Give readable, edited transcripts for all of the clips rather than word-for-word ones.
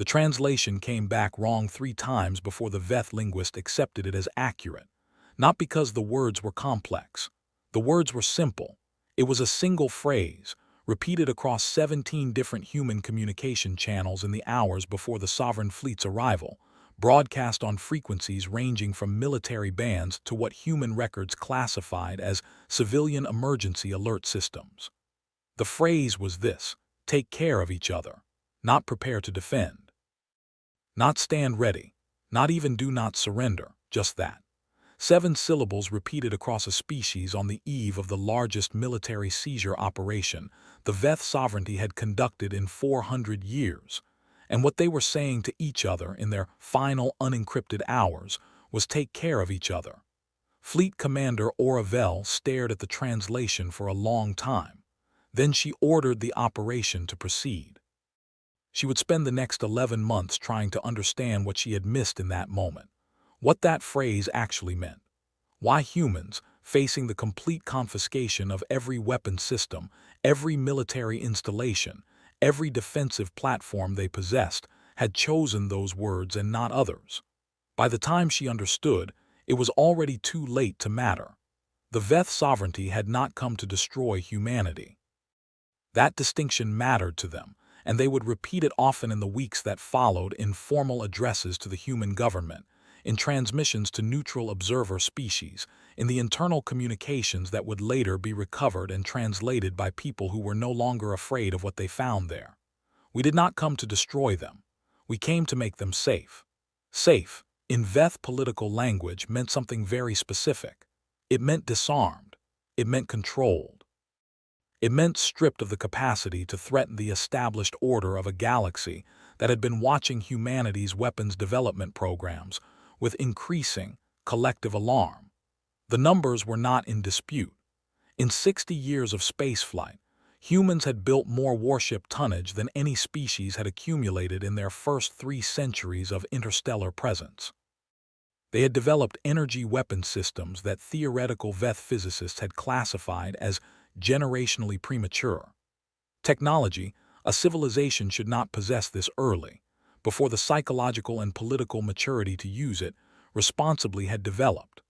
The translation came back wrong 3 times before the Veth linguist accepted it as accurate. Not because the words were complex. The words were simple. It was a single phrase, repeated across 17 different human communication channels in the hours before the Sovereign Fleet's arrival, broadcast on frequencies ranging from military bands to what human records classified as civilian emergency alert systems. The phrase was this: take care of each other, not prepare to defend. Not stand ready, not even do not surrender, just that. 7 syllables repeated across a species on the eve of the largest military seizure operation the Veth sovereignty had conducted in 400 years, and what they were saying to each other in their final unencrypted hours was take care of each other. Fleet Commander Oravel stared at the translation for a long time. Then she ordered the operation to proceed. She would spend the next 11 months trying to understand what she had missed in that moment, what that phrase actually meant, why humans, facing the complete confiscation of every weapon system, every military installation, every defensive platform they possessed, had chosen those words and not others. By the time she understood, it was already too late to matter. The Veth sovereignty had not come to destroy humanity. That distinction mattered to them, and they would repeat it often in the weeks that followed in formal addresses to the human government, in transmissions to neutral observer species, in the internal communications that would later be recovered and translated by people who were no longer afraid of what they found there. We did not come to destroy them. We came to make them safe. Safe, in Veth political language, meant something very specific. It meant disarmed. It meant controlled. It meant stripped of the capacity to threaten the established order of a galaxy that had been watching humanity's weapons development programs with increasing collective alarm. The numbers were not in dispute. In 60 years of spaceflight, humans had built more warship tonnage than any species had accumulated in their first 3 centuries of interstellar presence. They had developed energy weapon systems that theoretical Veth physicists had classified as generationally premature. Technology, a civilization should not possess this early, before the psychological and political maturity to use it responsibly had developed.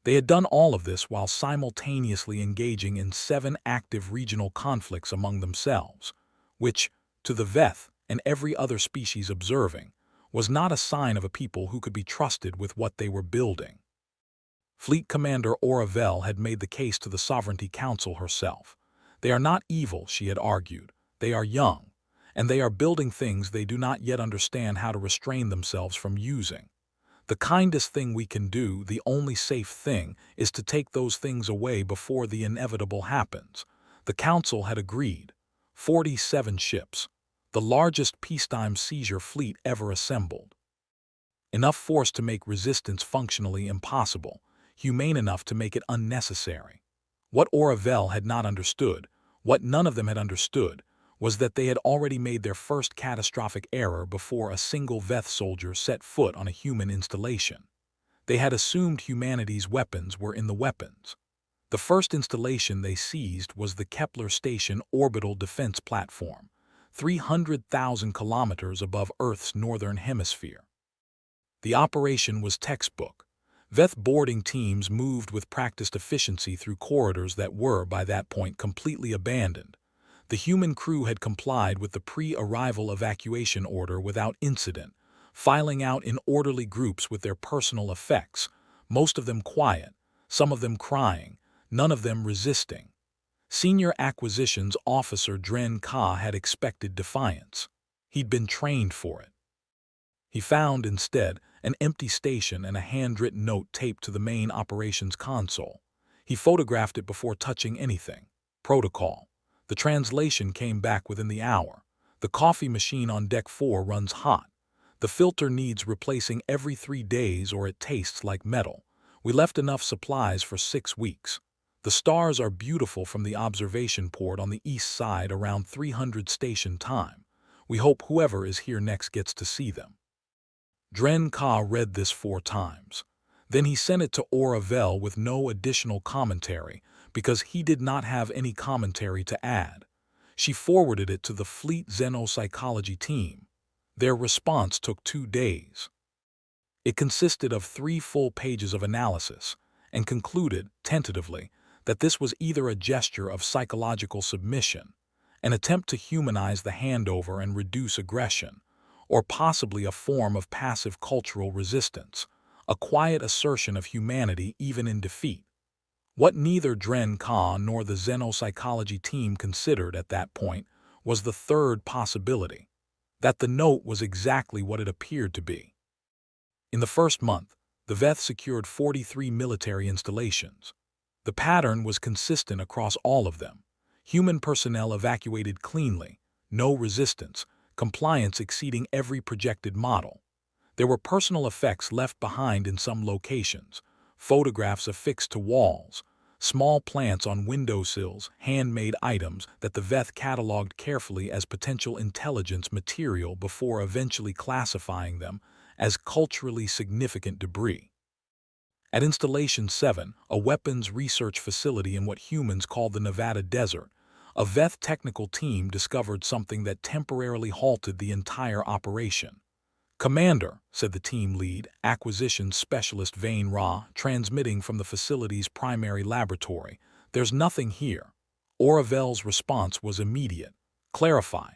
They had done all of this while simultaneously engaging in 7 active regional conflicts among themselves, which, to the Veth and every other species observing, was not a sign of a people who could be trusted with what they were building. Fleet Commander Oravel had made the case to the Sovereignty Council herself. They are not evil, she had argued. They are young, and they are building things they do not yet understand how to restrain themselves from using. The kindest thing we can do, the only safe thing, is to take those things away before the inevitable happens. The Council had agreed. 47 ships, the largest peacetime seizure fleet ever assembled. Enough force to make resistance functionally impossible, humane enough to make it unnecessary. What Oravel had not understood, what none of them had understood, was that they had already made their first catastrophic error before a single Veth soldier set foot on a human installation. They had assumed humanity's weapons were in the weapons. The first installation they seized was the Kepler Station Orbital Defense Platform, 300,000 kilometers above Earth's northern hemisphere. The operation was textbook. Veth boarding teams moved with practiced efficiency through corridors that were, by that point, completely abandoned. The human crew had complied with the pre-arrival evacuation order without incident, filing out in orderly groups with their personal effects, most of them quiet, some of them crying, none of them resisting. Senior Acquisitions Officer Dren Ka had expected defiance. He'd been trained for it. He found, instead, an empty station and a handwritten note taped to the main operations console. He photographed it before touching anything. Protocol. The translation came back within the hour. The coffee machine on Deck 4 runs hot. The filter needs replacing every 3 days or it tastes like metal. We left enough supplies for 6 weeks. The stars are beautiful from the observation port on the east side around 300 station time. We hope whoever is here next gets to see them. Dren Ka read this 4 times. Then he sent it to Oravel with no additional commentary, because he did not have any commentary to add. She forwarded it to the Fleet Xenopsychology team. Their response took 2 days. It consisted of 3 full pages of analysis and concluded, tentatively, that this was either a gesture of psychological submission, an attempt to humanize the handover and reduce aggression, or possibly a form of passive cultural resistance, a quiet assertion of humanity even in defeat. What neither Dren Ka nor the xenopsychology team considered at that point was the third possibility, that the note was exactly what it appeared to be. In the first month, the Veth secured 43 military installations. The pattern was consistent across all of them. Human personnel evacuated cleanly, no resistance, compliance exceeding every projected model. There were personal effects left behind in some locations, photographs affixed to walls, small plants on windowsills, handmade items that the Veth cataloged carefully as potential intelligence material before eventually classifying them as culturally significant debris. At Installation 7, a weapons research facility in what humans call the Nevada Desert, a Veth technical team discovered something that temporarily halted the entire operation. "Commander," said the team lead, acquisitions specialist Vane Ra, transmitting from the facility's primary laboratory, "there's nothing here." Oravel's response was immediate. "Clarify.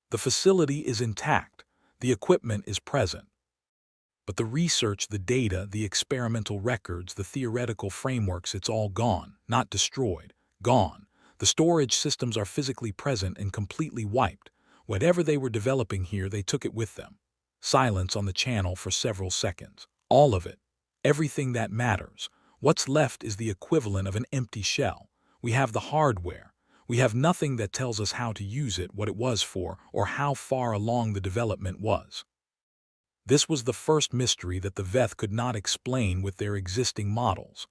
The facility is intact. The equipment is present. But the research, the data, the experimental records, the theoretical frameworks, it's all gone, not destroyed, gone. The storage systems are physically present and completely wiped. Whatever they were developing here, they took it with them." Silence on the channel for several seconds. "All of it. Everything that matters. What's left is the equivalent of an empty shell. We have the hardware. We have nothing that tells us how to use it, what it was for, or how far along the development was." This was the first mystery that the Veth could not explain with their existing models.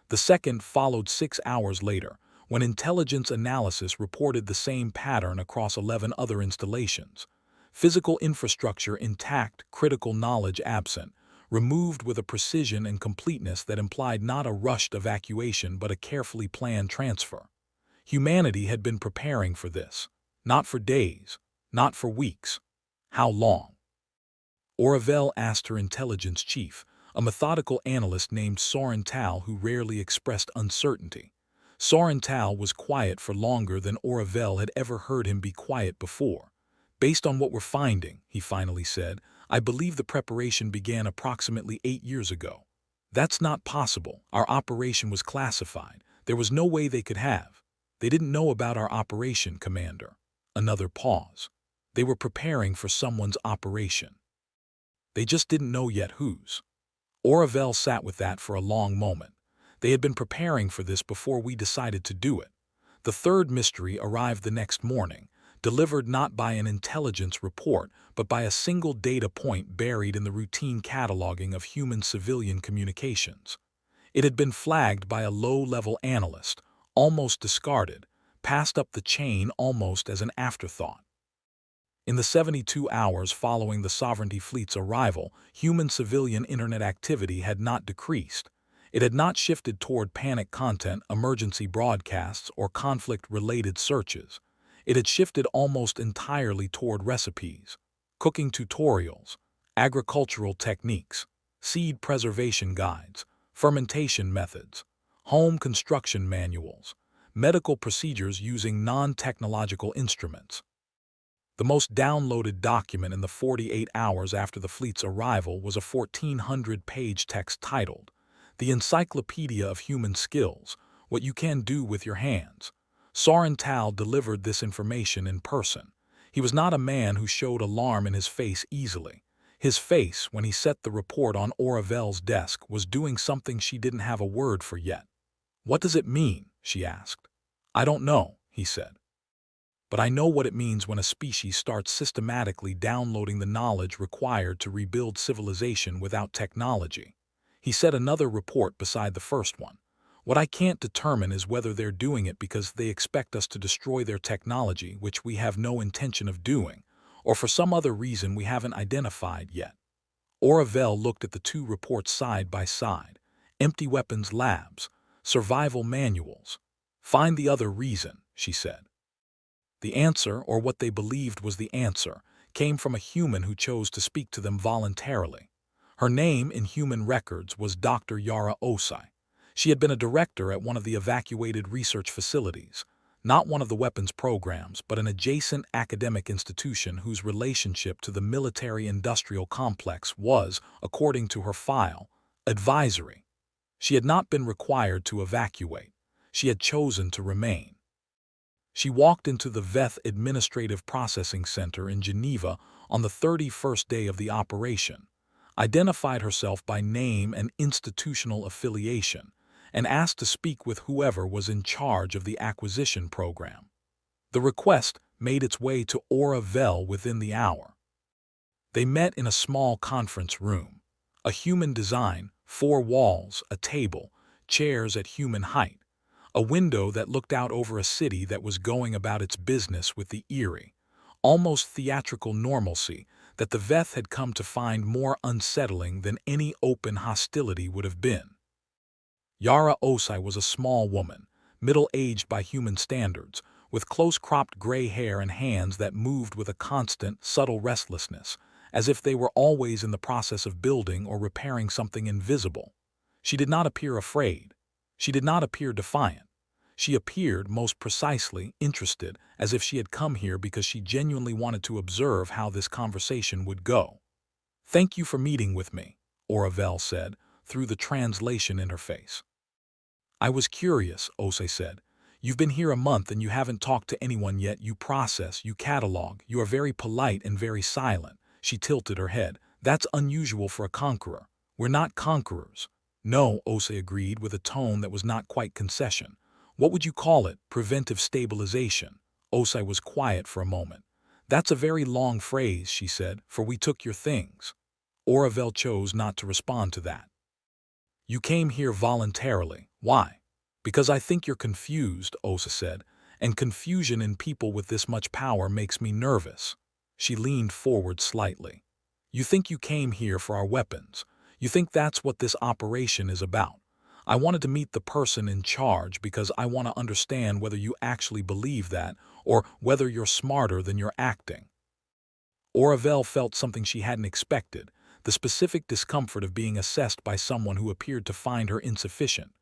The second followed 6 hours later, when intelligence analysis reported the same pattern across 11 other installations. Physical infrastructure intact, critical knowledge absent, removed with a precision and completeness that implied not a rushed evacuation but a carefully planned transfer. Humanity had been preparing for this. Not for days, not for weeks. How long? Oravel asked her intelligence chief, a methodical analyst named Soren Tal who rarely expressed uncertainty. Soren Tal was quiet for longer than Oravel had ever heard him be quiet before. "Based on what we're finding," he finally said, "I believe the preparation began approximately 8 years ago." "That's not possible. Our operation was classified. There was no way they could have." "They didn't know about our operation, Commander." Another pause. "They were preparing for someone's operation. They just didn't know yet whose." Oravel sat with that for a long moment. They had been preparing for this before we decided to do it. The third mystery arrived the next morning, delivered not by an intelligence report, but by a single data point buried in the routine cataloging of human-civilian communications. It had been flagged by a low-level analyst, almost discarded, passed up the chain almost as an afterthought. In the 72 hours following the Sovereignty Fleet's arrival, human-civilian internet activity had not decreased. It had not shifted toward panic content, emergency broadcasts, or conflict-related searches. It had shifted almost entirely toward recipes, cooking tutorials, agricultural techniques, seed preservation guides, fermentation methods, home construction manuals, medical procedures using non-technological instruments. The most downloaded document in the 48 hours after the fleet's arrival was a 1,400-page text titled, "The Encyclopedia of Human Skills, What You Can Do with Your Hands." Soren Tal delivered this information in person. He was not a man who showed alarm in his face easily. His face, when he set the report on Oravel's desk, was doing something she didn't have a word for yet. "What does it mean?" she asked. "I don't know," he said. "But I know what it means when a species starts systematically downloading the knowledge required to rebuild civilization without technology." He set another report beside the first one. "What I can't determine is whether they're doing it because they expect us to destroy their technology, which we have no intention of doing, or for some other reason we haven't identified yet." Oravel looked at the two reports side by side. Empty weapons labs, survival manuals. "Find the other reason," she said. The answer, or what they believed was the answer, came from a human who chose to speak to them voluntarily. Her name in human records was Dr. Yara Osai. She had been a director at one of the evacuated research facilities, not one of the weapons programs, but an adjacent academic institution whose relationship to the military-industrial complex was, according to her file, advisory. She had not been required to evacuate. She had chosen to remain. She walked into the VETH Administrative Processing Center in Geneva on the 31st day of the operation, identified herself by name and institutional affiliation, and asked to speak with whoever was in charge of the acquisition program. The request made its way to Aura Vel within the hour. They met in a small conference room. A human design, 4 walls, a table, chairs at human height, a window that looked out over a city that was going about its business with the eerie, almost theatrical normalcy that the VETH had come to find more unsettling than any open hostility would have been. Yara Osai was a small woman, middle-aged by human standards, with close-cropped gray hair and hands that moved with a constant, subtle restlessness, as if they were always in the process of building or repairing something invisible. She did not appear afraid. She did not appear defiant. She appeared, most precisely, interested, as if she had come here because she genuinely wanted to observe how this conversation would go. "Thank you for meeting with me," Oravel said, through the translation interface. "I was curious," Osei said. "You've been here a month and you haven't talked to anyone yet. You process, you catalog, you are very polite and very silent." She tilted her head. "That's unusual for a conqueror. We're not conquerors." "No," Osei agreed with a tone that was not quite concession. "What would you call it? Preventive stabilization." Osei was quiet for a moment. "That's a very long phrase," she said, "for we took your things." Oravel chose not to respond to that. "You came here voluntarily. Why?" "Because I think you're confused," Osa said, "and confusion in people with this much power makes me nervous." She leaned forward slightly. "You think you came here for our weapons. You think that's what this operation is about. I wanted to meet the person in charge because I want to understand whether you actually believe that or whether you're smarter than you're acting." Oravel felt something she hadn't expected, the specific discomfort of being assessed by someone who appeared to find her insufficient.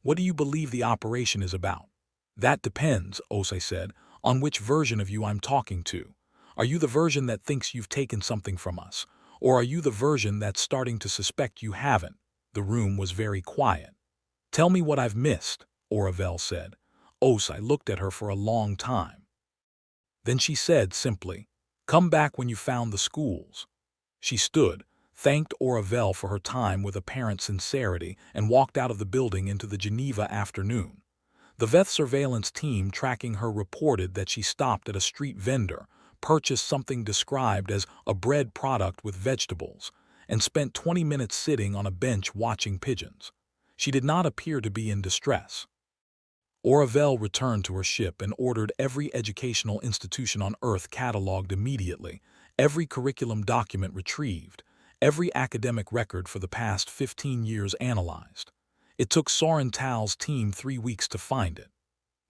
"What do you believe the operation is about?" "That depends," Osei said, "on which version of you I'm talking to. Are you the version that thinks you've taken something from us, or are you the version that's starting to suspect you haven't?" The room was very quiet. "Tell me what I've missed," Oravel said. Osei looked at her for a long time. Then she said simply, "Come back when you found the schools." She stood, thanked Oravel for her time with apparent sincerity, and walked out of the building into the Geneva afternoon. The VETH surveillance team tracking her reported that she stopped at a street vendor, purchased something described as a bread product with vegetables, and spent 20 minutes sitting on a bench watching pigeons. She did not appear to be in distress. Oravel returned to her ship and ordered every educational institution on Earth catalogued immediately, every curriculum document retrieved, every academic record for the past 15 years analyzed. It took Soren Tal's team 3 weeks to find it.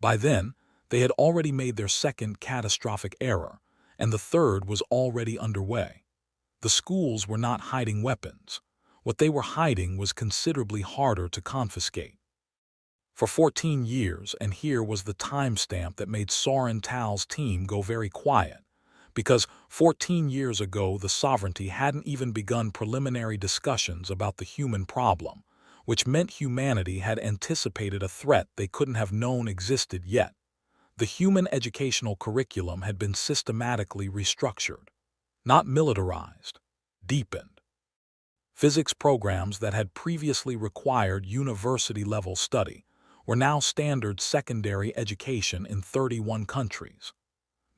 By then, they had already made their second catastrophic error, and the third was already underway. The schools were not hiding weapons. What they were hiding was considerably harder to confiscate. For 14 years, and here was the timestamp that made Soren Tal's team go very quiet, because 14 years ago the sovereignty hadn't even begun preliminary discussions about the human problem, which meant humanity had anticipated a threat they couldn't have known existed yet. The human educational curriculum had been systematically restructured, not militarized, deepened. Physics programs that had previously required university-level study were now standard secondary education in 31 countries.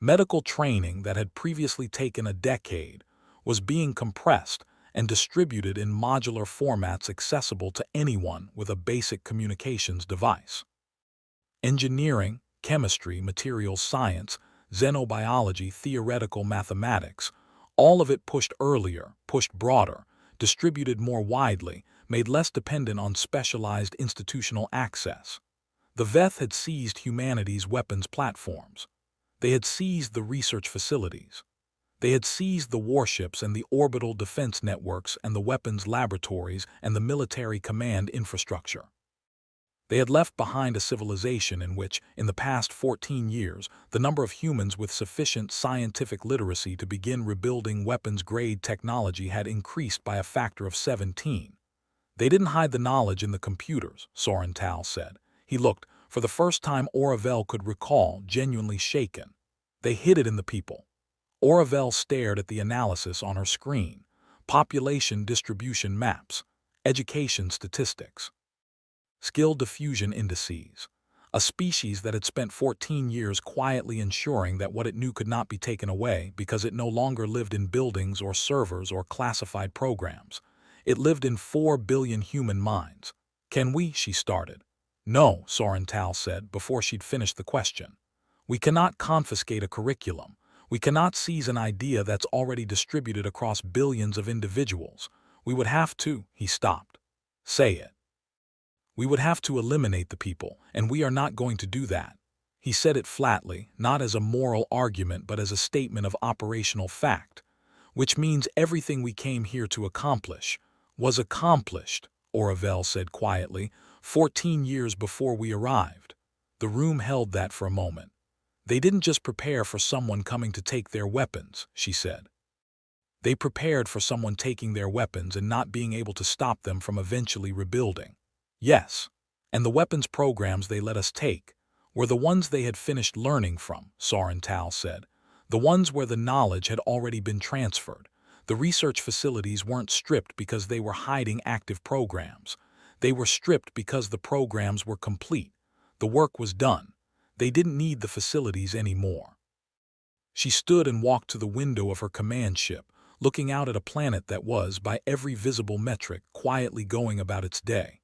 Medical training that had previously taken a decade was being compressed and distributed in modular formats accessible to anyone with a basic communications device. Engineering, chemistry, materials science, xenobiology, theoretical mathematics, all of it pushed earlier, pushed broader, distributed more widely, made less dependent on specialized institutional access. The VETH had seized humanity's weapons platforms. They had seized the research facilities. They had seized the warships and the orbital defense networks and the weapons laboratories and the military command infrastructure. They had left behind a civilization in which, in the past 14 years, the number of humans with sufficient scientific literacy to begin rebuilding weapons-grade technology had increased by a factor of 17. They didn't hide the knowledge in the computers, Sorental said. He looked, for the first time Oravel could recall, genuinely shaken. They hid it in the people. Oravel stared at the analysis on her screen. Population distribution maps, education statistics, skill diffusion indices. A species that had spent 14 years quietly ensuring that what it knew could not be taken away because it no longer lived in buildings or servers or classified programs. It lived in 4 billion human minds. Can we? She started. No, Sorental said before she'd finished the question. We cannot confiscate a curriculum. We cannot seize an idea that's already distributed across billions of individuals. We would have to, he stopped. Say it. We would have to eliminate the people, and we are not going to do that. He said it flatly, not as a moral argument but as a statement of operational fact, which means everything we came here to accomplish was accomplished, Oravel said quietly, 14 years before we arrived. The room held that for a moment. They didn't just prepare for someone coming to take their weapons, she said. They prepared for someone taking their weapons and not being able to stop them from eventually rebuilding. Yes, and the weapons programs they let us take were the ones they had finished learning from, Sorental said. The ones where the knowledge had already been transferred. The research facilities weren't stripped because they were hiding active programs. They were stripped because the programs were complete. The work was done. They didn't need the facilities anymore. She stood and walked to the window of her command ship, looking out at a planet that was, by every visible metric, quietly going about its day.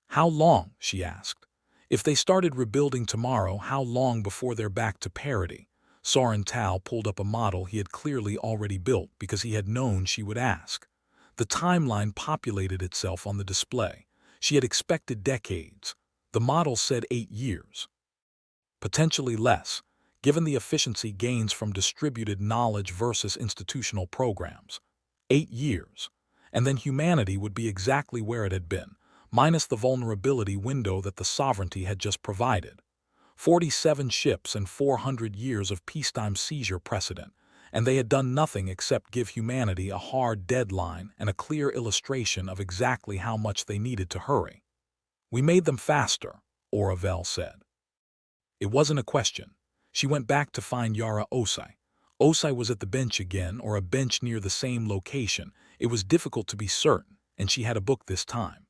How long? She asked. If they started rebuilding tomorrow, how long before they're back to parity? Sorental pulled up a model he had clearly already built because he had known she would ask. The timeline populated itself on the display. She had expected decades. The model said 8 years. Potentially less, given the efficiency gains from distributed knowledge versus institutional programs. 8 years. And then humanity would be exactly where it had been, minus the vulnerability window that the sovereignty had just provided. 47 ships and 400 years of peacetime seizure precedent, and they had done nothing except give humanity a hard deadline and a clear illustration of exactly how much they needed to hurry. We made them faster, Oravel said. It wasn't a question. She went back to find Yara Osai. Osai was at the bench again, or a bench near the same location. It was difficult to be certain, and she had a book this time.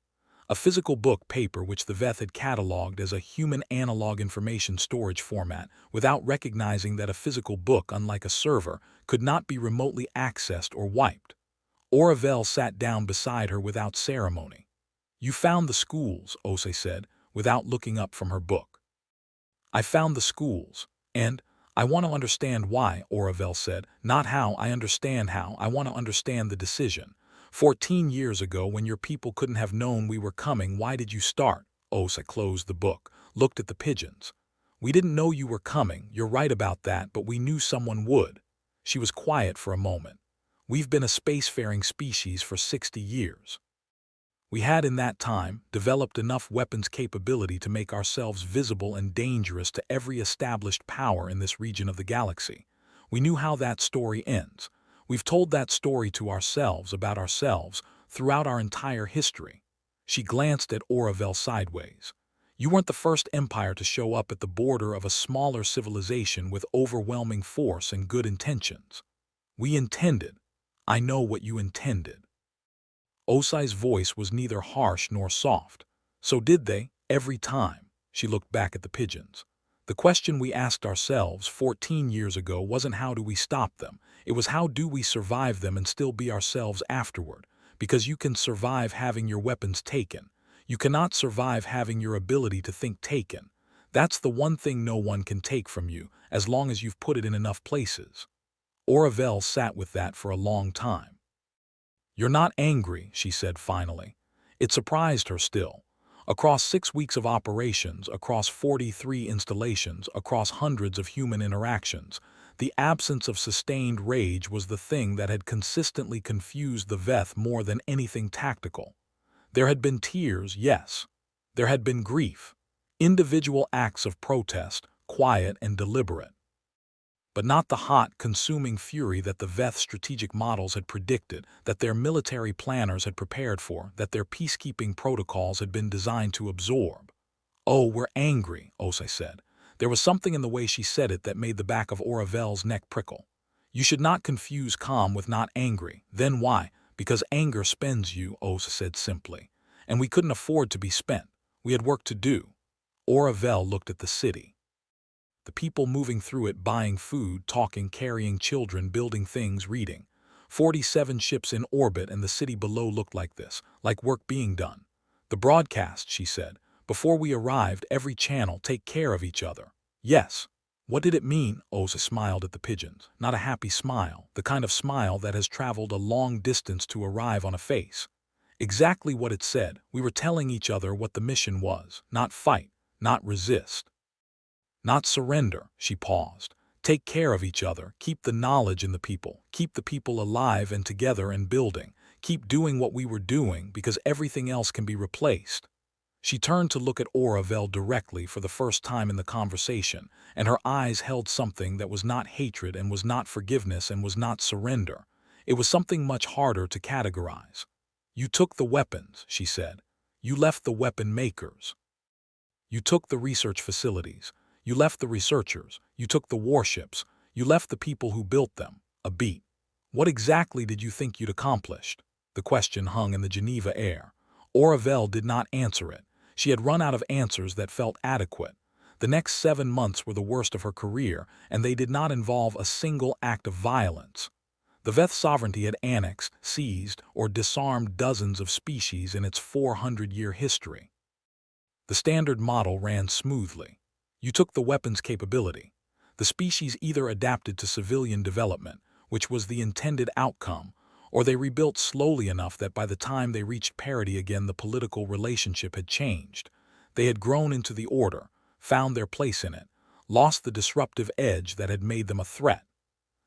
A physical book paper which the Veth had catalogued as a human analog information storage format without recognizing that a physical book, unlike a server, could not be remotely accessed or wiped. Oravel sat down beside her without ceremony. You found the schools, Osei said, without looking up from her book. I found the schools, and I want to understand why, Oravel said, not how. I understand how. I want to understand the decision. 14 years ago, when your people couldn't have known we were coming, why did you start? Osei closed the book, looked at the pigeons. We didn't know you were coming, you're right about that, but we knew someone would. She was quiet for a moment. We've been a spacefaring species for 60 years. We had in that time developed enough weapons capability to make ourselves visible and dangerous to every established power in this region of the galaxy. We knew how that story ends. We've told that story to ourselves about ourselves throughout our entire history. She glanced at Oravel sideways. You weren't the first empire to show up at the border of a smaller civilization with overwhelming force and good intentions. We intended. I know what you intended. Osai's voice was neither harsh nor soft. So did they, every time. She looked back at the pigeons. The question we asked ourselves 14 years ago wasn't how do we stop them, it was how do we survive them and still be ourselves afterward, because you can survive having your weapons taken. You cannot survive having your ability to think taken. That's the one thing no one can take from you, as long as you've put it in enough places. Oravel sat with that for a long time. You're not angry, she said finally. It surprised her still. Across 6 weeks of operations, across 43 installations, across hundreds of human interactions, The absence of sustained rage was the thing that had consistently confused the Veth more than anything tactical. There had been tears, yes. There had been grief. Individual acts of protest, quiet and deliberate. But not the hot, consuming fury that the Veth strategic models had predicted, that their military planners had prepared for, that their peacekeeping protocols had been designed to absorb. "Oh, we're angry," Osei said. There was something in the way she said it that made the back of Oravel's neck prickle. "You should not confuse calm with not angry. Then why?" "Because anger spends you," Osei said simply. "And we couldn't afford to be spent. We had work to do." Oravel looked at the city. The people moving through it, buying food, talking, carrying children, building things, reading. 47 ships in orbit, and the city below looked like this, like work being done. "The broadcast," she said. "Before we arrived, every channel, take care of each other." "Yes." What did it mean? Osa smiled at the pigeons. Not a happy smile, the kind of smile that has traveled a long distance to arrive on a face. Exactly what it said. We were telling each other what the mission was. Not fight, not resist. Not surrender. She paused. Take care of each other, keep the knowledge in the people, keep the people alive and together and building, keep doing what we were doing because everything else can be replaced. She turned to look at Oravel directly for the first time in the conversation, and her eyes held something that was not hatred and was not forgiveness and was not surrender. It was something much harder to categorize. "You took the weapons," she said. "You left the weapon makers. You took the research facilities. You left the researchers. You took the warships. You left the people who built them." A beat. "What exactly did you think you'd accomplished?" The question hung in the Geneva air. Oravel did not answer it. She had run out of answers that felt adequate. The next 7 months were the worst of her career, and they did not involve a single act of violence. The Veth sovereignty had annexed, seized, or disarmed dozens of species in its 400-year history. The standard model ran smoothly. You took the weapons capability. The species either adapted to civilian development, which was the intended outcome, or they rebuilt slowly enough that by the time they reached parity again the political relationship had changed. They had grown into the order, found their place in it, lost the disruptive edge that had made them a threat.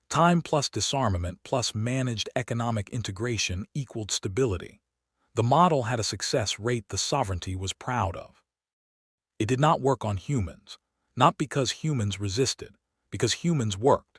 Time plus disarmament plus managed economic integration equaled stability. The model had a success rate the sovereignty was proud of. It did not work on humans, not because humans resisted, because humans worked.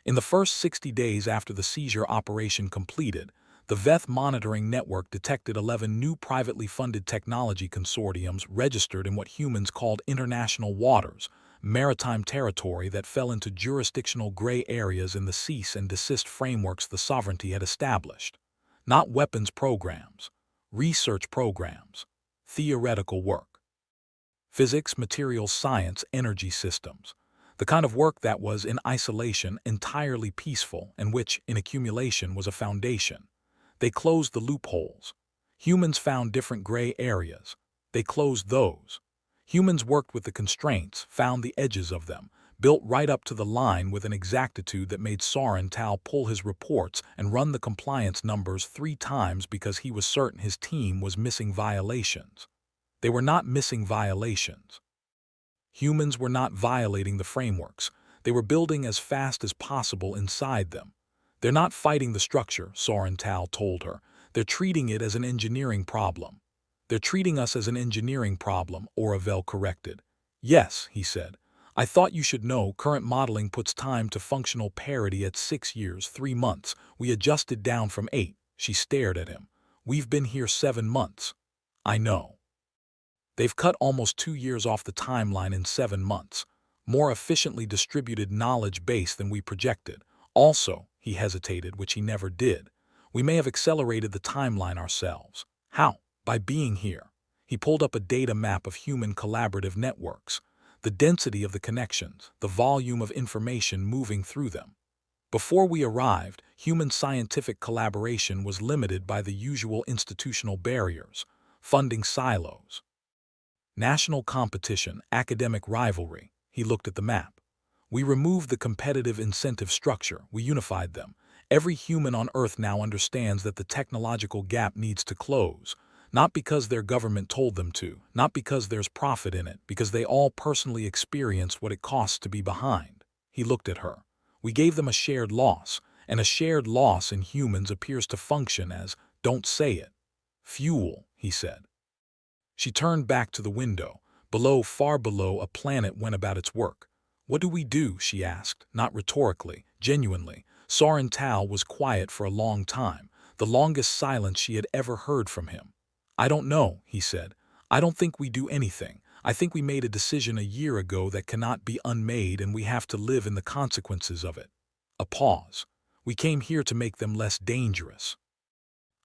In the first 60 days after the seizure operation completed, the Veth monitoring network detected 11 new privately funded technology consortiums registered in what humans called international waters, maritime territory that fell into jurisdictional gray areas in the cease and desist frameworks the sovereignty had established. Not weapons programs, research programs, theoretical work. Physics, materials science, energy systems. The kind of work that was, in isolation, entirely peaceful and which, in accumulation, was a foundation. They closed the loopholes. Humans found different gray areas. They closed those. Humans worked with the constraints, found the edges of them, built right up to the line with an exactitude that made Soren Tal pull his reports and run the compliance numbers 3 times because he was certain his team was missing violations. They were not missing violations. Humans were not violating the frameworks. They were building as fast as possible inside them. "They're not fighting the structure," Soren Tal told her. "They're treating it as an engineering problem." "They're treating us as an engineering problem," Oravel corrected. "Yes," he said. "I thought you should know current modeling puts time to functional parity at 6 years, 3 months. We adjusted down from 8. She stared at him. "We've been here 7 months." "I know." They've cut almost 2 years off the timeline in 7 months. More efficiently distributed knowledge base than we projected. Also, he hesitated, which he never did. We may have accelerated the timeline ourselves. How? By being here. He pulled up a data map of human collaborative networks. The density of the connections, the volume of information moving through them. Before we arrived, human scientific collaboration was limited by the usual institutional barriers, funding silos, national competition, academic rivalry. He looked at the map. We removed the competitive incentive structure. We unified them. Every human on Earth now understands that the technological gap needs to close, not because their government told them to, not because there's profit in it, because they all personally experience what it costs to be behind. He looked at her. We gave them a shared loss, and a shared loss in humans appears to function as, don't say it, fuel, he said. She turned back to the window. Below, far below, a planet went about its work. What do we do? She asked, not rhetorically, genuinely. Soren Tal was quiet for a long time, the longest silence she had ever heard from him. I don't know, he said. I don't think we do anything. I think we made a decision a year ago that cannot be unmade, and we have to live in the consequences of it. A pause. We came here to make them less dangerous.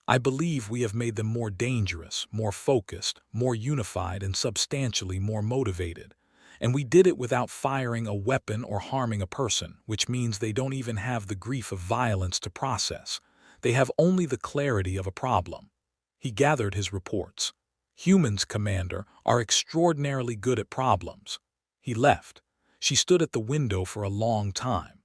I believe we have made them more dangerous, more focused, more unified, and substantially more motivated. And we did it without firing a weapon or harming a person, which means they don't even have the grief of violence to process. They have only the clarity of a problem. He gathered his reports. Humans, Commander, are extraordinarily good at problems. He left. She stood at the window for a long time.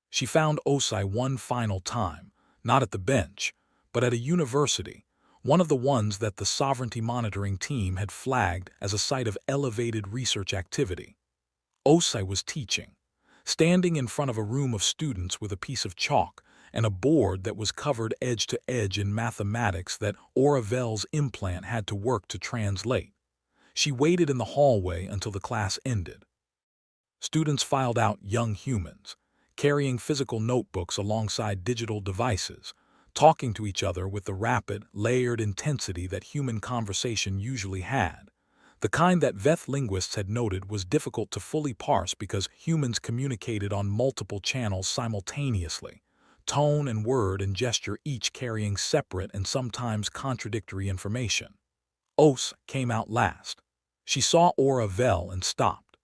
She found Osai one final time, not at the bench, but at a university, one of the ones that the Sovereignty Monitoring Team had flagged as a site of elevated research activity. Osai was teaching, standing in front of a room of students with a piece of chalk and a board that was covered edge to edge in mathematics that Oravel's implant had to work to translate. She waited in the hallway until the class ended. Students filed out, young humans, carrying physical notebooks alongside digital devices, talking to each other with the rapid, layered intensity that human conversation usually had. The kind that Veth linguists had noted was difficult to fully parse because humans communicated on multiple channels simultaneously, tone and word and gesture each carrying separate and sometimes contradictory information. Os came out last. She saw Oravel and stopped.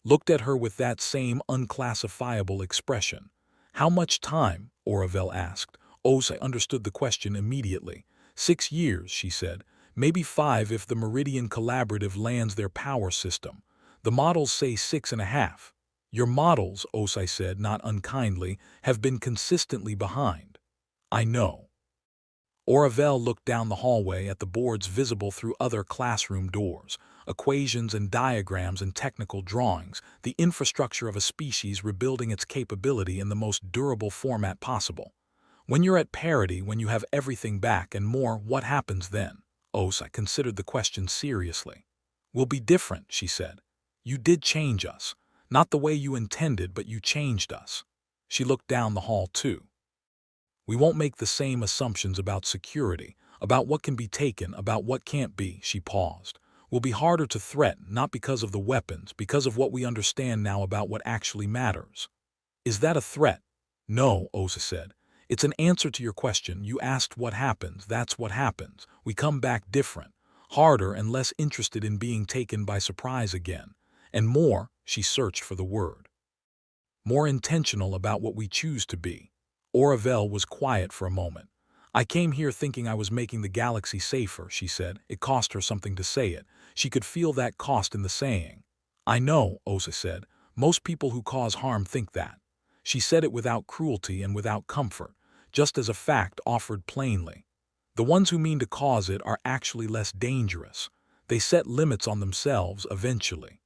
Looked at her with that same unclassifiable expression. How much time? Oravel asked. Osai understood the question immediately. 6 years, she said. Maybe 5 if the Meridian Collaborative lands their power system. The models say 6.5. Your models, Osai said, not unkindly, have been consistently behind. I know. Oravel looked down the hallway at the boards visible through other classroom doors, equations and diagrams and technical drawings, the infrastructure of a species rebuilding its capability in the most durable format possible. When you're at parity, when you have everything back and more, what happens then? Osai considered the question seriously. We'll be different, she said. You did change us. Not the way you intended, but you changed us. She looked down the hall too. We won't make the same assumptions about security, about what can be taken, about what can't be, she paused. We'll be harder to threaten, not because of the weapons, because of what we understand now about what actually matters. Is that a threat? No, Osai said. It's an answer to your question. You asked what happens. That's what happens. We come back different, harder and less interested in being taken by surprise again. And more, she searched for the word. More intentional about what we choose to be. Oravel was quiet for a moment. I came here thinking I was making the galaxy safer, she said. It cost her something to say it. She could feel that cost in the saying. I know, Osai said. Most people who cause harm think that. She said it without cruelty and without comfort, just as a fact offered plainly. The ones who mean to cause it are actually less dangerous. They set limits on themselves eventually.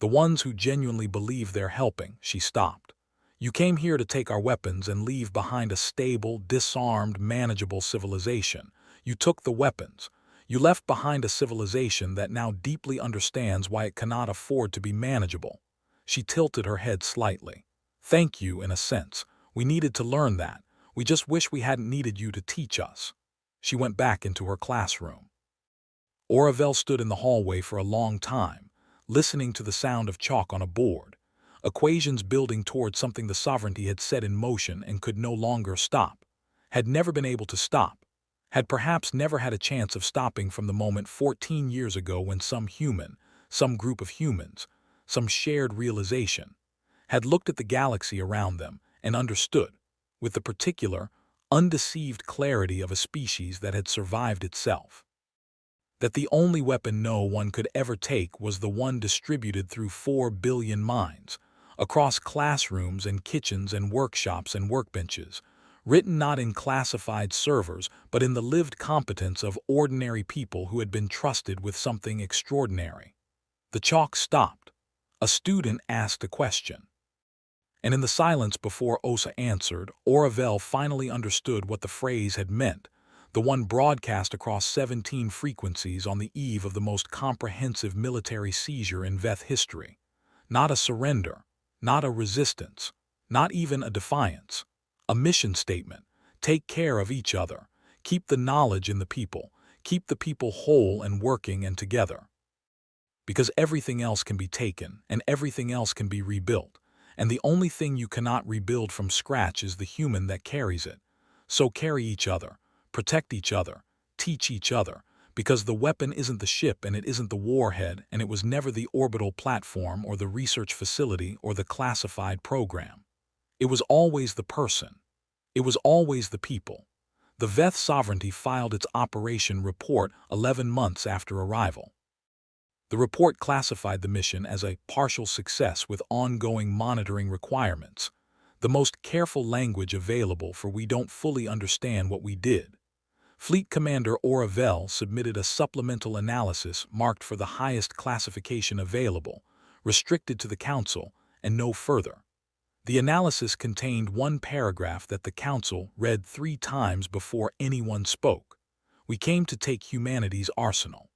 The ones who genuinely believe they're helping, she stopped. You came here to take our weapons and leave behind a stable, disarmed, manageable civilization. You took the weapons. You left behind a civilization that now deeply understands why it cannot afford to be manageable. She tilted her head slightly. Thank you, in a sense. We needed to learn that. We just wish we hadn't needed you to teach us. She went back into her classroom. Oravel stood in the hallway for a long time, listening to the sound of chalk on a board, equations building towards something the sovereignty had set in motion and could no longer stop, had never been able to stop, had perhaps never had a chance of stopping from the moment 14 years ago when some human, some group of humans, some shared realization, had looked at the galaxy around them and understood, with the particular, undeceived clarity of a species that had survived itself, that the only weapon no one could ever take was the one distributed through 4 billion minds, across classrooms and kitchens and workshops and workbenches, written not in classified servers but in the lived competence of ordinary people who had been trusted with something extraordinary. The chalk stopped. A student asked a question. And in the silence before Osa answered, Oravel finally understood what the phrase had meant, the one broadcast across 17 frequencies on the eve of the most comprehensive military seizure in Veth history. Not a surrender, not a resistance, not even a defiance. A mission statement: take care of each other, keep the knowledge in the people, keep the people whole and working and together. Because everything else can be taken, and everything else can be rebuilt, and the only thing you cannot rebuild from scratch is the human that carries it. So carry each other, protect each other, teach each other, because the weapon isn't the ship and it isn't the warhead and it was never the orbital platform or the research facility or the classified program. It was always the person. It was always the people. The Veth Sovereignty filed its operation report 11 months after arrival. The report classified the mission as a partial success with ongoing monitoring requirements, the most careful language available for we don't fully understand what we did. Fleet Commander Oravel submitted a supplemental analysis marked for the highest classification available, restricted to the Council, and no further. The analysis contained one paragraph that the Council read 3 times before anyone spoke. We came to take humanity's arsenal.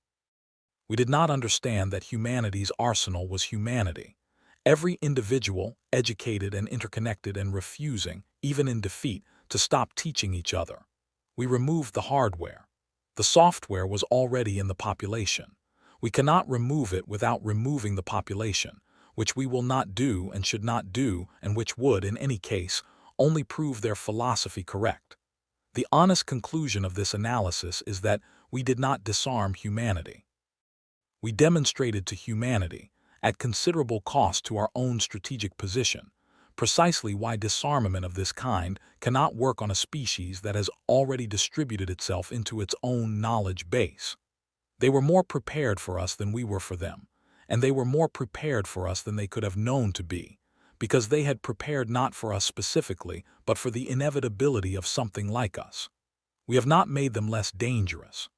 We did not understand that humanity's arsenal was humanity. Every individual, educated and interconnected and refusing, even in defeat, to stop teaching each other. We removed the hardware. The software was already in the population. We cannot remove it without removing the population, which we will not do and should not do, and which would, in any case, only prove their philosophy correct. The honest conclusion of this analysis is that we did not disarm humanity. We demonstrated to humanity, at considerable cost to our own strategic position, precisely why disarmament of this kind cannot work on a species that has already distributed itself into its own knowledge base. They were more prepared for us than we were for them, and they were more prepared for us than they could have known to be, because they had prepared not for us specifically, but for the inevitability of something like us. We have not made them less dangerous.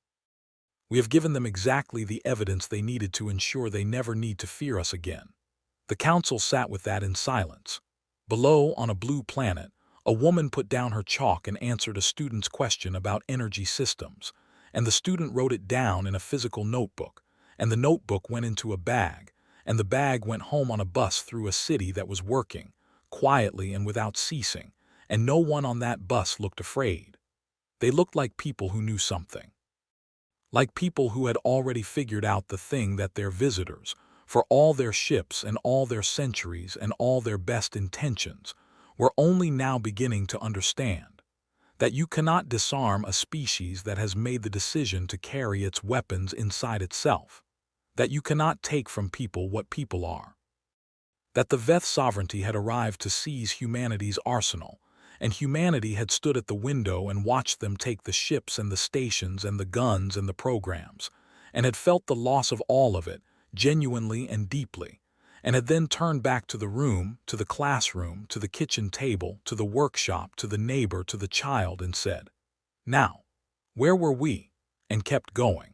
We have given them exactly the evidence they needed to ensure they never need to fear us again. The Council sat with that in silence. Below, on a blue planet, a woman put down her chalk and answered a student's question about energy systems, and the student wrote it down in a physical notebook, and the notebook went into a bag, and the bag went home on a bus through a city that was working, quietly and without ceasing, and no one on that bus looked afraid. They looked like people who knew something. Like people who had already figured out the thing that their visitors, for all their ships and all their centuries and all their best intentions, were only now beginning to understand. That you cannot disarm a species that has made the decision to carry its weapons inside itself. That you cannot take from people what people are. That the Veth Sovereignty had arrived to seize humanity's arsenal, and humanity had stood at the window and watched them take the ships and the stations and the guns and the programs, and had felt the loss of all of it, genuinely and deeply, and had then turned back to the room, to the classroom, to the kitchen table, to the workshop, to the neighbor, to the child, and said, "Now, where were we?" and kept going.